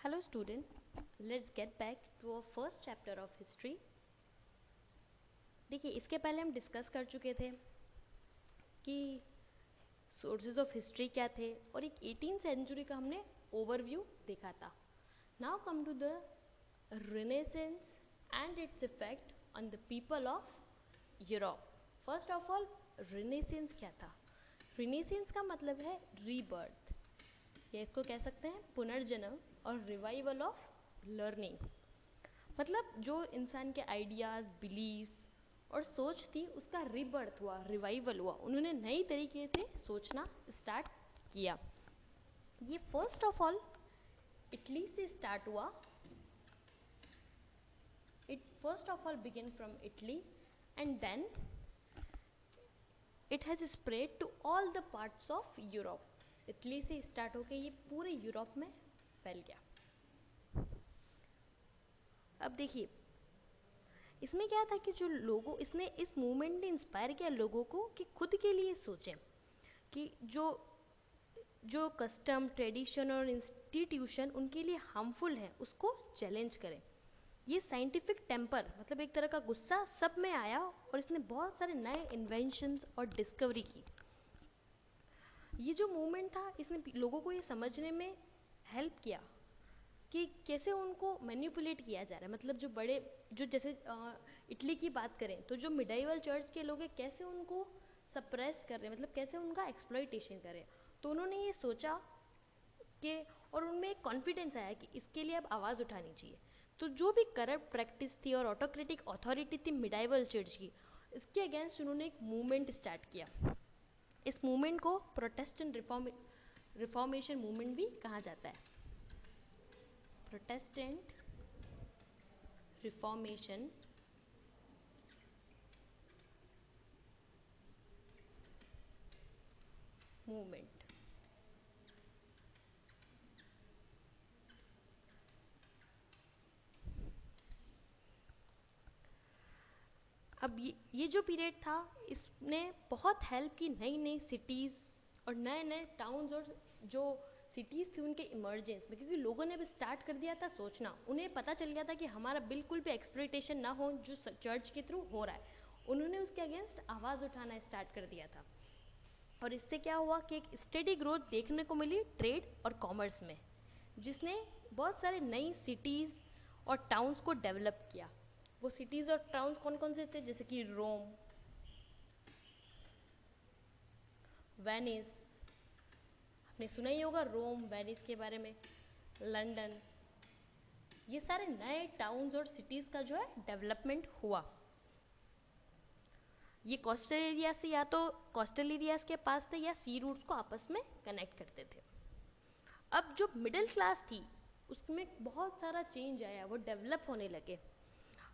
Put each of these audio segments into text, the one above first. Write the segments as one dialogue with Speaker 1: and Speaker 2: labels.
Speaker 1: Hello student, let's get back to our first chapter of history. देखिए इसके पहले हम डिस्कस कर चुके थे कि सोर्सेज ऑफ हिस्ट्री क्या थे और एक 18th सेंचुरी का हमने ओवरव्यू देखा था. Now come to the renaissance and its effect on the people of Europe. First of all renaissance क्या था? रिनेसेंस का मतलब है रीबर्थ, या इसको कह सकते हैं पुनर्जन्म और रिवाइवल ऑफ लर्निंग. मतलब जो इंसान के आइडियाज़, बिलीव्स और सोच थी उसका रीबर्थ हुआ, रिवाइवल हुआ. उन्होंने नई तरीके से सोचना स्टार्ट किया. ये फर्स्ट ऑफ ऑल इटली से स्टार्ट हुआ. It first of all begin from Italy and then it has spread to all the parts of Europe. Italy से स्टार्ट होकर ये पूरे यूरोप में फैल गया. अब देखिए इसमें क्या था कि जो लोगों, इसने इस मूवमेंट ने इंस्पायर किया लोगों को कि खुद के लिए सोचें कि जो कस्टम, ट्रेडिशन और इंस्टीट्यूशन उनके लिए हार्मफुल है उसको चैलेंज करें. ये साइंटिफिक टेम्पर, मतलब एक तरह का गुस्सा सब में आया और इसने बहुत सारे नए इन्वेंशंस और डिस्कवरी की. ये जो मूवमेंट था इसने लोगों को ये समझने में हेल्प किया कि कैसे उनको मैनिपुलेट किया जा रहा है. मतलब जो बड़े, जो जैसे इटली की बात करें तो जो मिडाइवल चर्च के लोग हैं कैसे उनको सप्रेस कर रहे हैं, मतलब कैसे उनका एक्सप्लॉइटेशन कर रहे हैं. तो उन्होंने ये सोचा कि, और उनमें एक कॉन्फिडेंस आया कि इसके लिए अब आवाज़ उठानी चाहिए. तो जो भी करप्ट प्रैक्टिस थी और ऑटोक्रेटिक अथॉरिटी थी मिडाइवल चर्च की, इसके अगेंस्ट उन्होंने एक मूवमेंट स्टार्ट किया. इस मूवमेंट को प्रोटेस्टेंट रिफॉर्मेशन मूवमेंट भी कहा जाता है. Protestant reformation movement. अब ये जो पीरियड था इसने बहुत हेल्प की नई नई सिटीज़ और नए नए टाउन्स और जो सिटीज़ थी उनके इमर्जेंस में, क्योंकि लोगों ने भी स्टार्ट कर दिया था सोचना. उन्हें पता चल गया था कि हमारा बिल्कुल भी एक्सप्लॉइटेशन ना हो जो चर्च के थ्रू हो रहा है. उन्होंने उसके अगेंस्ट आवाज़ उठाना स्टार्ट कर दिया था. और इससे क्या हुआ कि एक स्टेडी ग्रोथ देखने को मिली ट्रेड और कॉमर्स में, जिसने बहुत सारे नई सिटीज़ और टाउन्स को डेवलप किया. वो सिटीज़ और टाउन्स कौन कौन से थे? जैसे कि रोम, वेनिस, आपने सुना ही होगा रोम, वेनिस के बारे में, लंदन. ये सारे नए टाउन्स और सिटीज़ का जो है डेवलपमेंट हुआ. ये कोस्टल एरिया से, या तो कोस्टल एरियाज के पास थे या सी रूट्स को आपस में कनेक्ट करते थे. अब जो मिडिल क्लास थी उसमें बहुत सारा चेंज आया, वो डेवलप होने लगे.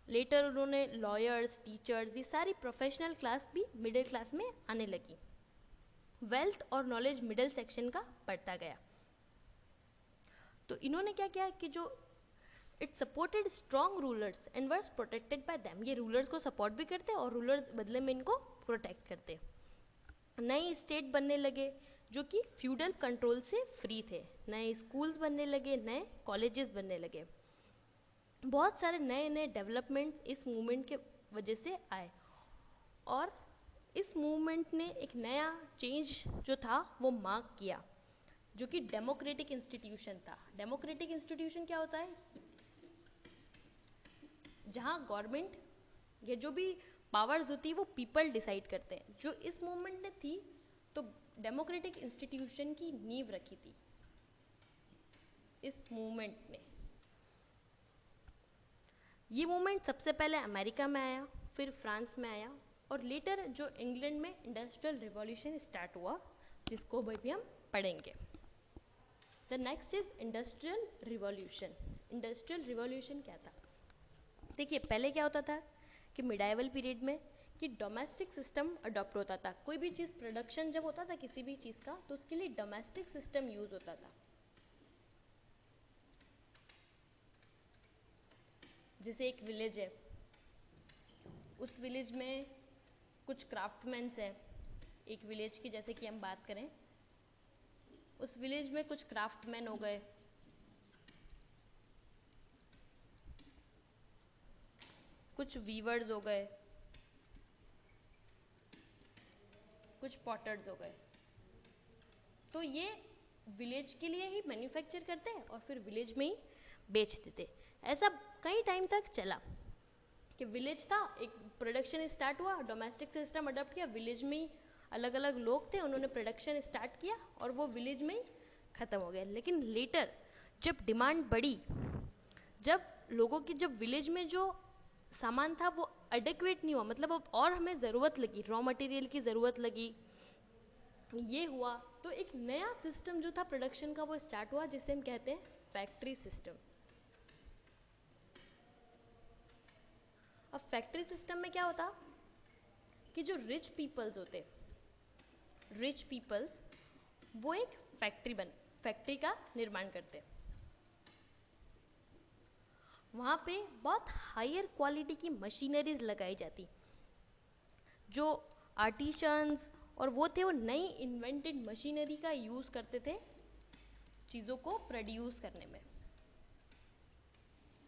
Speaker 1: लेटर उन्होंने लॉयर्स, टीचर्स, ये सारी प्रोफेशनल क्लास भी मिडिल क्लास में आने लगी. वेल्थ और नॉलेज मिडिल सेक्शन का बढ़ता गया. तो इन्होंने क्या किया कि जो it supported strong rulers and were protected by them. ये रूलर्स को सपोर्ट भी करते और रूलर्स बदले में इनको प्रोटेक्ट करते. नए स्टेट बनने लगे जो कि फ्यूडल कंट्रोल से फ्री थे. नए स्कूल्स बनने लगे, नए कॉलेजेस बनने लगे. बहुत सारे नए नए डेवलपमेंट्स इस मूवमेंट के वजह से आए. और इस मूवमेंट ने एक नया चेंज जो था वो मार्क किया, जो कि डेमोक्रेटिक इंस्टीट्यूशन था. डेमोक्रेटिक इंस्टीट्यूशन क्या होता है? जहाँ गवर्नमेंट या जो भी पावर्स होती है वो पीपल डिसाइड करते हैं. जो इस मूवमेंट ने थी तो डेमोक्रेटिक इंस्टीट्यूशन की नींव रखी थी इस मूवमेंट ने. ये मूवमेंट सबसे पहले अमेरिका में आया, फिर फ्रांस में आया, और लेटर जो इंग्लैंड में इंडस्ट्रियल रिवॉल्यूशन स्टार्ट हुआ, जिसको भी हम पढ़ेंगे. The next is industrial revolution. Industrial revolution क्या था? देखिए पहले क्या होता था कि मिडाइवल पीरियड में कि डोमेस्टिक सिस्टम अडॉप्ट होता था. कोई भी चीज़ प्रोडक्शन जब होता था किसी भी चीज़ का तो उसके लिए डोमेस्टिक सिस्टम यूज़ होता था. जैसे एक विलेज है, उस विलेज में कुछ क्राफ्टमैन्स हैं. एक विलेज की जैसे कि हम बात करें, उस विलेज में कुछ क्राफ्टमैन हो गए, कुछ वीवर्स हो गए, कुछ पॉटर्स हो गए। तो ये विलेज के लिए ही मैन्युफैक्चर करते और फिर विलेज में ही बेच देते। ऐसा कई टाइम तक चला कि विलेज था, एक प्रोडक्शन स्टार्ट हुआ, डोमेस्टिक सिस्टम अडॉप्ट किया, विलेज में ही अलग अलग लोग थे, उन्होंने प्रोडक्शन स्टार्ट किया और वो विलेज में ही ख़त्म हो गया। लेकिन लेटर जब डिमांड बढ़ी, जब लोगों की, जब विलेज में जो सामान था वो एडिक्वेट नहीं हुआ, मतलब अब और हमें ज़रूरत लगी, रॉ मटेरियल की ज़रूरत लगी, ये हुआ, तो एक नया सिस्टम जो था प्रोडक्शन का वो स्टार्ट हुआ, जिसे हम कहते हैं फैक्ट्री सिस्टम। अब फैक्ट्री सिस्टम में क्या होता कि जो रिच पीपल्स होते, रिच पीपल्स वो एक फैक्ट्री का निर्माण करते, वहाँ पे बहुत हायर क्वालिटी की मशीनरीज लगाई जाती, जो आर्टिशंस और वो थे, वो नई इन्वेंटेड मशीनरी का यूज़ करते थे चीज़ों को प्रोड्यूस करने में,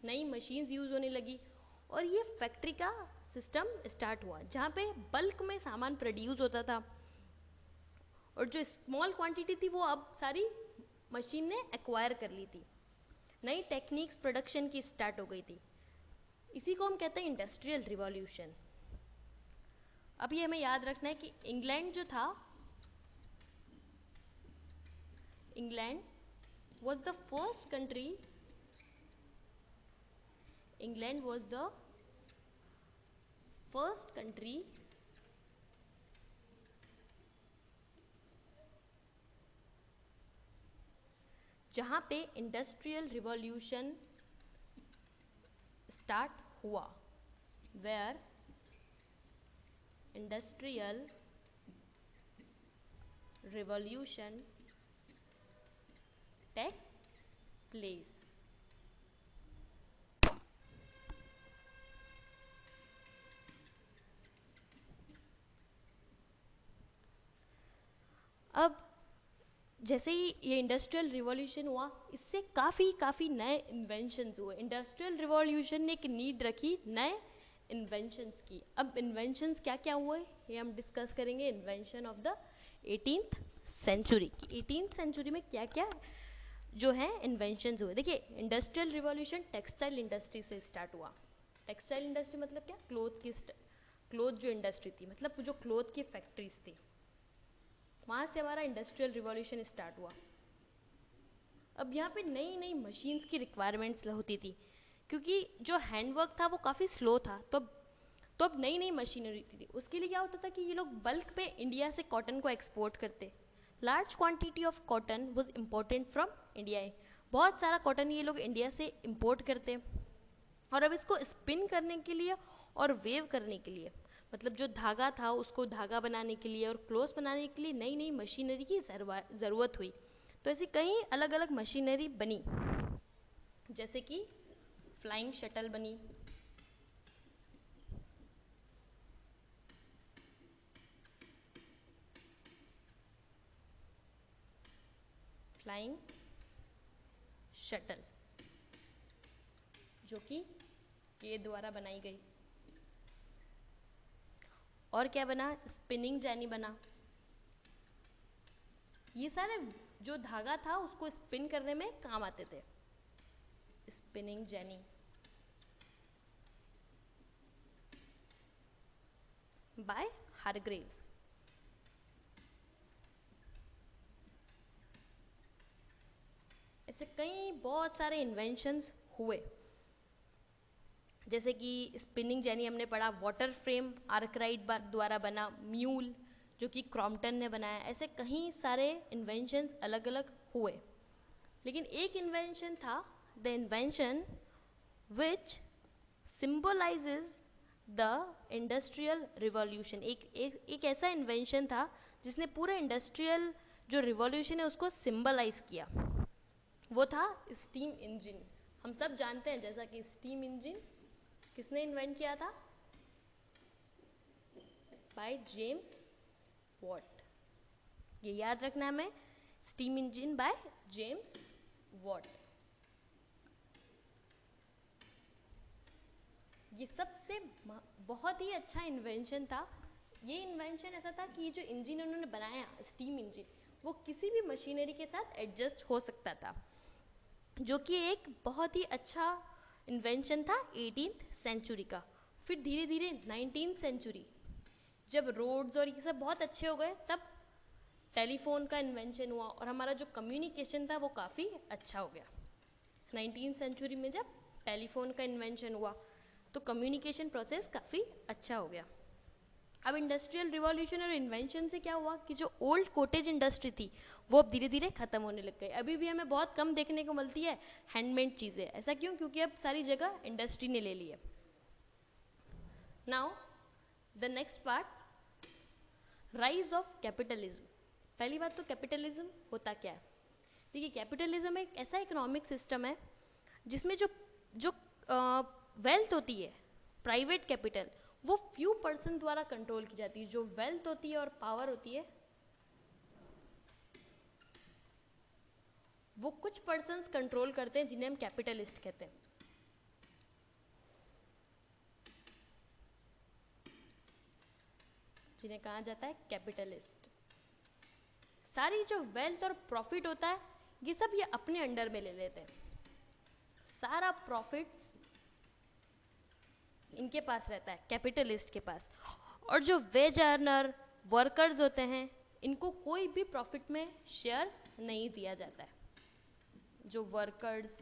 Speaker 1: नई मशीन्स यूज़ होने लगी और ये फैक्ट्री का सिस्टम स्टार्ट हुआ, जहाँ पे बल्क में सामान प्रोड्यूस होता था और जो स्मॉल क्वांटिटी थी वो अब सारी मशीन ने एक्वायर कर ली थी, नई टेक्निक्स प्रोडक्शन की स्टार्ट हो गई थी। इसी को हम कहते हैं इंडस्ट्रियल रिवॉल्यूशन। अब ये हमें याद रखना है कि इंग्लैंड जो था, England was the first country, England was the first country जहाँ पे इंडस्ट्रियल रिवॉल्यूशन स्टार्ट हुआ, where industrial revolution take place. अब जैसे ही ये इंडस्ट्रियल रिवॉल्यूशन हुआ, इससे काफ़ी नए इन्वेंशंस हुए। इंडस्ट्रियल रिवॉल्यूशन ने एक नीड रखी नए इन्वेंशंस की। अब इन्वेंशंस क्या क्या हुए ये हम डिस्कस करेंगे। Invention of the 18th century की, 18th सेंचुरी में क्या क्या जो है इन्वेंशंस हुए। देखिए, इंडस्ट्रियल रिवॉल्यूशन टेक्सटाइल इंडस्ट्री से स्टार्ट हुआ। टेक्सटाइल इंडस्ट्री मतलब क्या, क्लोथ जो इंडस्ट्री थी, मतलब जो क्लोथ की फैक्ट्रीज थी, वहाँ से हमारा इंडस्ट्रियल रिवॉल्यूशन स्टार्ट हुआ। अब यहाँ पे नई नई मशीन्स की रिक्वायरमेंट्स होती थी, क्योंकि जो हैंडवर्क था वो काफ़ी स्लो था, तो अब नई नई मशीनरी थी। उसके लिए क्या होता था कि ये लोग बल्क पे इंडिया से कॉटन को एक्सपोर्ट करते। Large quantity of cotton was important from India. बहुत सारा कॉटन ये लोग इंडिया से इम्पोर्ट करते, और अब इसको स्पिन करने के लिए और वेव करने के लिए, मतलब जो धागा था उसको धागा बनाने के लिए और क्लोथ्स बनाने के लिए नई नई मशीनरी की ज़रूरत हुई। तो ऐसी कई अलग अलग मशीनरी बनी, जैसे कि फ्लाइंग शटल बनी, फ्लाइंग शटल जो कि के द्वारा बनाई गई। और क्या बना, स्पिनिंग जेनी बना। ये सारे जो धागा था उसको स्पिन करने में काम आते थे, स्पिनिंग जेनी। Bye Hargreaves. ऐसे कई बहुत सारे इन्वेंशंस हुए, जैसे कि स्पिनिंग जेनी हमने पढ़ा, वाटर फ्रेम आर्कराइट द्वारा बना, म्यूल जो कि क्रॉम्पटन ने बनाया। ऐसे कई सारे इन्वेंशंस अलग अलग हुए, लेकिन एक इन्वेंशन था, the invention which symbolises the industrial revolution. एक ऐसा इन्वेंशन था जिसने पूरा इंडस्ट्रियल जो रिवॉल्यूशन है उसको सिंबलाइज किया। वो था स्टीम इंजन। हम सब जानते हैं जैसा कि स्टीम इंजन किसने इन्वेंट किया था, बाय जेम्स वॉट। ये याद रखना है हमें, steam engine by James Watt. ये सबसे बहुत ही अच्छा इन्वेंशन था। ये इन्वेंशन ऐसा था कि जो इंजन उन्होंने बनाया, स्टीम इंजन, वो किसी भी मशीनरी के साथ एडजस्ट हो सकता था, जो कि एक बहुत ही अच्छा इन्वेंशन था 18th सेंचुरी का। फिर धीरे धीरे 19th सेंचुरी, जब रोड्स और ये सब बहुत अच्छे हो गए, तब टेलीफोन का इन्वेंशन हुआ और हमारा जो कम्युनिकेशन था वो काफ़ी अच्छा हो गया। 19th सेंचुरी में जब टेलीफोन का इन्वेंशन हुआ तो कम्युनिकेशन प्रोसेस काफ़ी अच्छा हो गया। अब इंडस्ट्रियल रिवॉल्यूशन और इन्वेंशन से क्या हुआ कि जो ओल्ड कॉटेज इंडस्ट्री थी वो अब धीरे धीरे ख़त्म होने लग गई। अभी भी हमें बहुत कम देखने को मिलती है हैंडमेड चीज़ें। ऐसा क्यों? क्योंकि अब सारी जगह इंडस्ट्री ने ले ली है। Now the next part, rise of capitalism. पहली बात तो कैपिटलिज्म होता क्या है? देखिए, कैपिटलिज्म एक ऐसा इकोनॉमिक सिस्टम है जिसमें जो जो वेल्थ होती है, प्राइवेट कैपिटल, वो फ्यू पर्सन द्वारा कंट्रोल की जाती है। जो वेल्थ होती है और पावर होती है वो कुछ पर्सन्स कंट्रोल करते हैं, जिन्हें हम कैपिटलिस्ट कहते हैं। जिन्हें कहा जाता है कैपिटलिस्ट। सारी जो वेल्थ और प्रॉफिट होता है ये सब ये अपने अंडर में ले लेते हैं। सारा प्रॉफिट्स इनके पास रहता है, कैपिटलिस्ट के पास। और जो वेज अर्नर वर्कर्स होते हैं, इनको कोई भी प्रॉफिट में शेयर नहीं दिया जाता है। जो वर्कर्स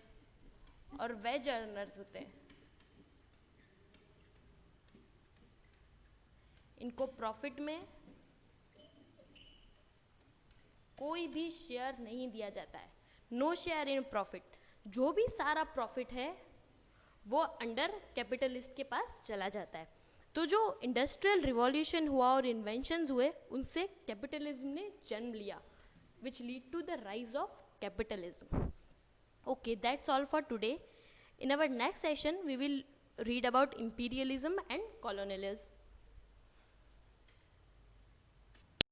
Speaker 1: और वेज अर्नर्स होते हैं, इनको प्रॉफिट में कोई भी शेयर नहीं दिया जाता है। No share in profit. जो भी सारा प्रॉफिट है वो अंडर कैपिटलिस्ट के पास चला जाता है। तो जो इंडस्ट्रियल रिवॉल्यूशन हुआ और इन्वेंशंस हुए, उनसे कैपिटलिज्म ने जन्म लिया, which lead to the rise of capitalism. Okay, that's all for today. In our next session, we will read about imperialism and colonialism.